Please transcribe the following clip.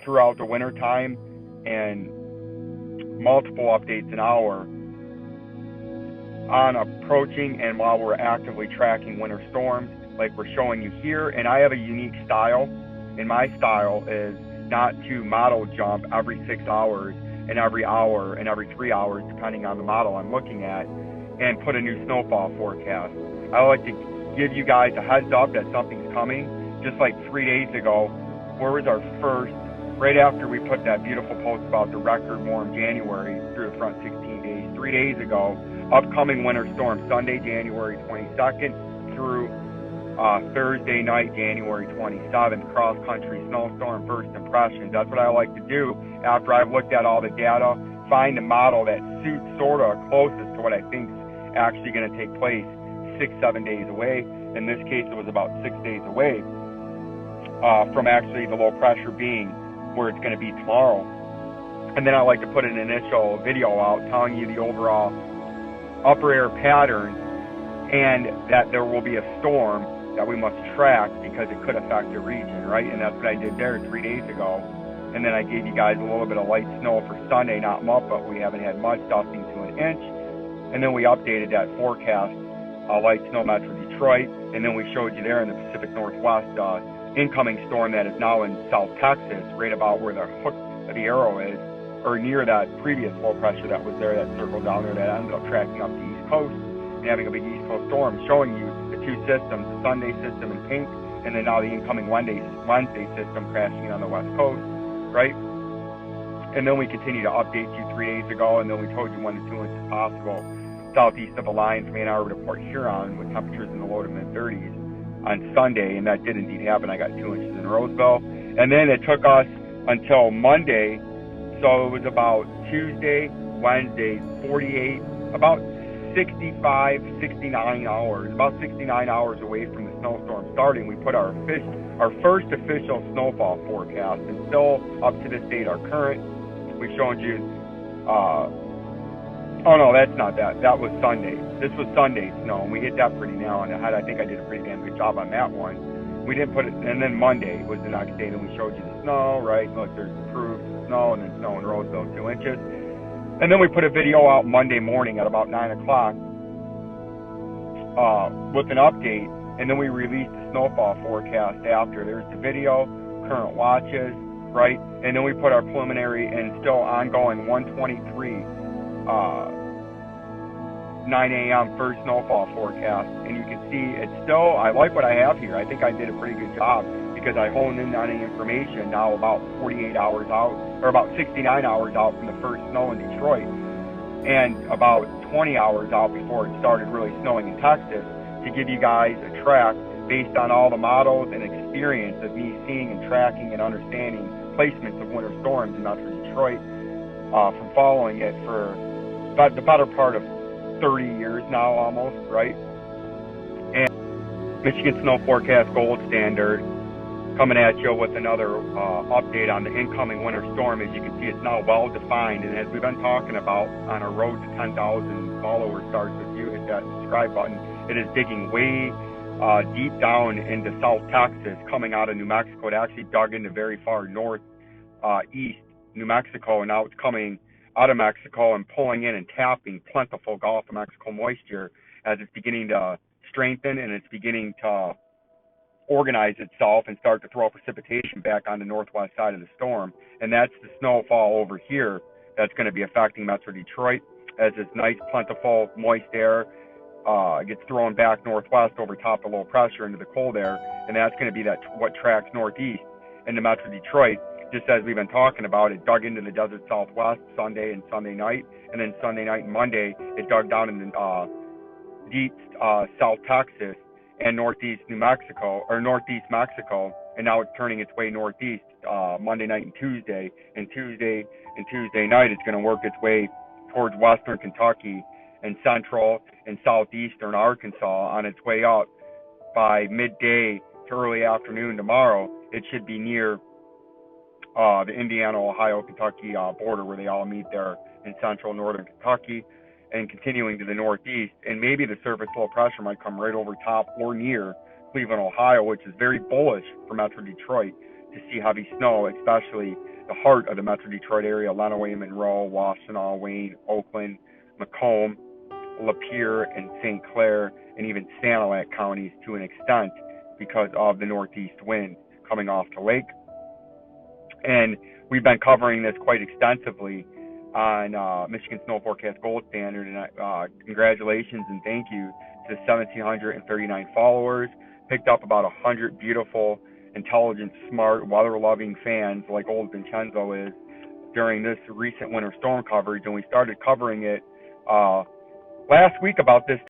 throughout the winter time and multiple updates an hour on approaching and while we're actively tracking winter storms like we're showing you here. And I have a unique style, and my style is not to model jump every 6 hours and every hour and every 3 hours, depending on the model I'm looking at, and put a new snowfall forecast. I like to give you guys a heads up that something's coming. Just like 3 days ago, where was our first, right after we put that beautiful post about the record warm January through the front 16 days, 3 days ago, upcoming winter storm, Sunday, January 22nd through Thursday night, January 27th, cross-country snowstorm first impressions. That's what I like to do after I've looked at all the data, find a model that suits sort of closest to what I think's actually going to take place 6-7 days away. In this case, it was about 6 days away from actually the low pressure being where it's going to be tomorrow. And then I like to put an initial video out telling you the overall upper air pattern and that there will be a storm that we must track because it could affect the region, right? And that's what I did there 3 days ago. And then I gave you guys a little bit of light snow for Sunday, not much, but we haven't had much, dusting to an inch. And then we updated that forecast, light snow Metro Detroit, and then we showed you there in the Pacific Northwest incoming storm that is now in South Texas, right about where the hook of the arrow is, or near that previous low pressure that was there, that circled down there, that ended up tracking up the East Coast and having a big East Coast storm, showing you the two systems, the Sunday system in pink, and then now the incoming Wednesday system crashing in on the West Coast, right? And then we continue to update you 3 days ago, and then we told you 1 to 2 inches possible southeast of the line from Ann Arbor to Port Huron with temperatures in the low to mid-30s on Sunday, and that did indeed happen. I got 2 inches in Roseville. And then it took us until Monday, so it was about Tuesday, Wednesday, 48, about 65, 69 hours, about 69 hours away from the snowstorm starting. We put our first official snowfall forecast, and still up to this date, our current, we showed you, oh no, that's not that. That was Sunday. This was Sunday snow, and we hit that pretty nail on the head. I think I did a pretty damn good job on that one. We didn't put it, and then Monday was the next day, and we showed you the snow, right? Look, there's approved snow, and then snow in Roseville, 2 inches. And then we put a video out Monday morning at about 9 o'clock with an update, and then we released the snowfall forecast after. There's the video, current watches, right? And then we put our preliminary and still ongoing 123 9 a.m. first snowfall forecast, and you can see it's still, I like what I have here. I think I did a pretty good job because I honed in on the information now about 48 hours out, or about 69 hours out from the first snow in Detroit, and about 20 hours out before it started really snowing in Texas, to give you guys a track based on all the models and experience of me seeing and tracking and understanding placements of winter storms in Metro Detroit from following it for the better part of 30 years now almost, right? And Michigan Snow Forecast Gold Standard coming at you with another update on the incoming winter storm. As you can see, it's now well defined, and as we've been talking about on our road to 10,000 followers starts with you hit that subscribe button, it is digging way deep down into South Texas, coming out of New Mexico. It actually dug into very far north east New Mexico, and now it's coming out of Mexico and pulling in and tapping plentiful Gulf of Mexico moisture as it's beginning to strengthen and it's beginning to organize itself and start to throw precipitation back on the northwest side of the storm. And that's the snowfall over here that's going to be affecting Metro Detroit as this nice, plentiful, moist air gets thrown back northwest over top of low pressure into the cold air, and that's going to be what tracks northeast into Metro Detroit. Just as we've been talking about, it dug into the desert southwest Sunday and Sunday night, and then Sunday night and Monday, it dug down in deep South Texas and northeast New Mexico, or northeast Mexico, and now it's turning its way northeast Monday night and Tuesday. And Tuesday night, it's going to work its way towards western Kentucky and central and southeastern Arkansas on its way up. By midday to early afternoon tomorrow, it should be near the Indiana, Ohio, Kentucky border where they all meet there in central northern Kentucky, and continuing to the northeast. And maybe the surface low pressure might come right over top or near Cleveland, Ohio, which is very bullish for Metro Detroit. to see heavy snow, especially the heart of the Metro Detroit area: Lenawee, Monroe, Washtenaw, Wayne, Oakland, Macomb, Lapeer, and St. Clair, and even Sanilac counties to an extent because of the northeast wind coming off the lake. And we've been covering this quite extensively on Michigan Snow Forecast Gold Standard. And congratulations and thank you to 1,739 followers. Picked up about 100 beautiful, intelligent, smart, weather-loving fans like old Vincenzo is during this recent winter storm coverage. And we started covering it last week about this